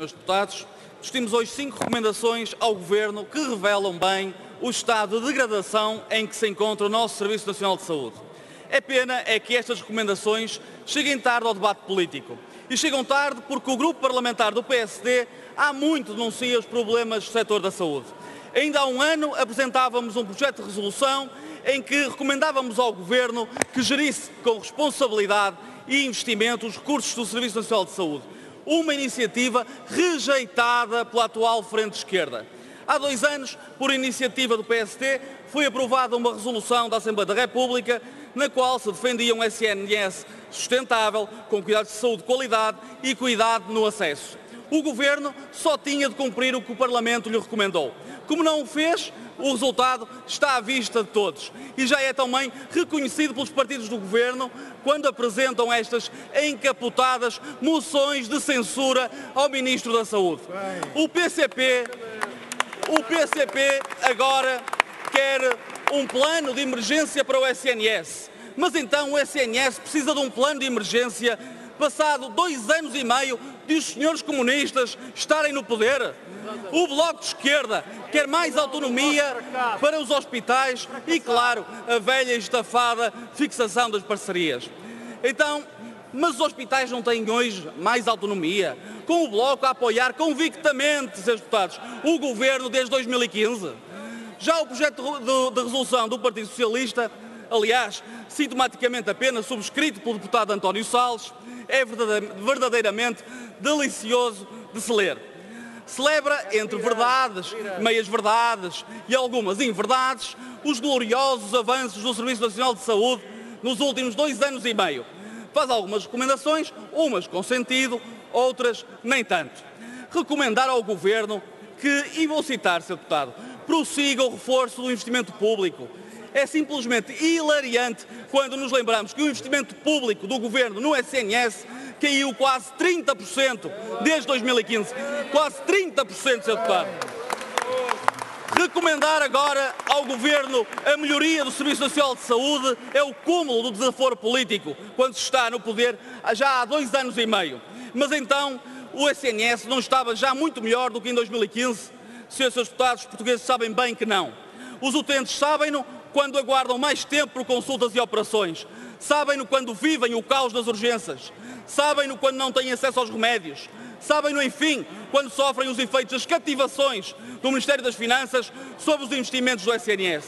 Meus deputados, discutimos hoje 5 recomendações ao Governo que revelam bem o estado de degradação em que se encontra o nosso Serviço Nacional de Saúde. É pena que estas recomendações cheguem tarde ao debate político. E chegam tarde porque o grupo parlamentar do PSD há muito denuncia os problemas do setor da saúde. Ainda há um ano apresentávamos um projeto de resolução em que recomendávamos ao Governo que gerisse com responsabilidade e investimento os recursos do Serviço Nacional de Saúde. Uma iniciativa rejeitada pela atual Frente de Esquerda. Há 2 anos, por iniciativa do PSD, foi aprovada uma resolução da Assembleia da República na qual se defendia um SNS sustentável, com cuidados de saúde de qualidade e cuidado no acesso. O Governo só tinha de cumprir o que o Parlamento lhe recomendou. Como não o fez, o resultado está à vista de todos e já é também reconhecido pelos partidos do Governo quando apresentam estas encapotadas moções de censura ao Ministro da Saúde. O PCP agora quer um plano de emergência para o SNS, mas então o SNS precisa de um plano de emergência passado 2 anos e meio de os senhores comunistas estarem no poder. O Bloco de Esquerda quer mais autonomia para os hospitais e, claro, a velha e estafada fixação das parcerias. Então, mas os hospitais não têm hoje mais autonomia, com o Bloco a apoiar convictamente, seus deputados, o Governo desde 2015. Já o projeto de resolução do Partido Socialista, aliás, sintomaticamente apenas subscrito pelo deputado António Salles, é verdadeiramente delicioso de se ler. Celebra, entre verdades, meias-verdades e algumas inverdades, os gloriosos avanços do Serviço Nacional de Saúde nos últimos 2 anos e meio. Faz algumas recomendações, umas com sentido, outras nem tanto. Recomendar ao Governo que, e vou citar, Sr. Deputado, prossiga o reforço do investimento público. É simplesmente hilariante quando nos lembramos que o investimento público do Governo no SNS caiu quase 30% desde 2015. Quase 30%, Sr. Deputado. Recomendar agora ao Governo a melhoria do Serviço Nacional de Saúde é o cúmulo do desaforo político quando se está no poder já há 2 anos e meio. Mas então o SNS não estava já muito melhor do que em 2015? Seus deputados, os portugueses sabem bem que não. Os utentes sabem-no quando aguardam mais tempo por consultas e operações. Sabem-no quando vivem o caos das urgências. Sabem-no quando não têm acesso aos remédios. Sabem-no, enfim, quando sofrem os efeitos das cativações do Ministério das Finanças sobre os investimentos do SNS.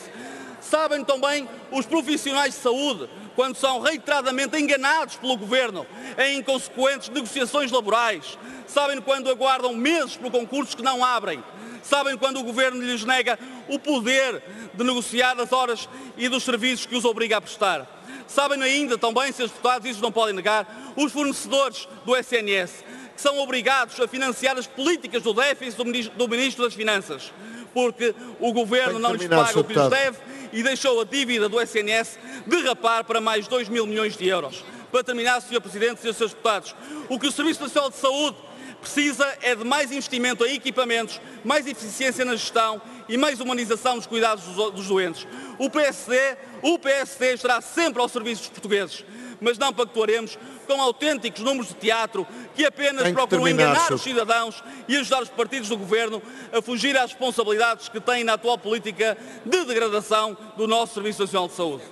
Sabem também os profissionais de saúde, quando são reiteradamente enganados pelo Governo em inconsequentes negociações laborais. Sabem quando aguardam meses por concursos que não abrem. Sabem quando o Governo lhes nega o poder de negociar as horas e dos serviços que os obriga a prestar. Sabem ainda também, Srs. Deputados, isso não podem negar, os fornecedores do SNS, que são obrigados a financiar as políticas do déficit do Ministro das Finanças, porque o Governo não lhes paga o que lhes deve e deixou a dívida do SNS derrapar para mais 2 mil milhões de euros. Para terminar, Sr. Presidente e Srs. Deputados, o que o Serviço Nacional de Saúde precisa é de mais investimento em equipamentos, mais eficiência na gestão e mais humanização dos cuidados dos doentes. O PSD estará sempre ao serviço dos portugueses, mas não pactuaremos com autênticos números de teatro que apenas procuram enganar os cidadãos e ajudar os partidos do Governo a fugir às responsabilidades que têm na atual política de degradação do nosso Serviço Nacional de Saúde.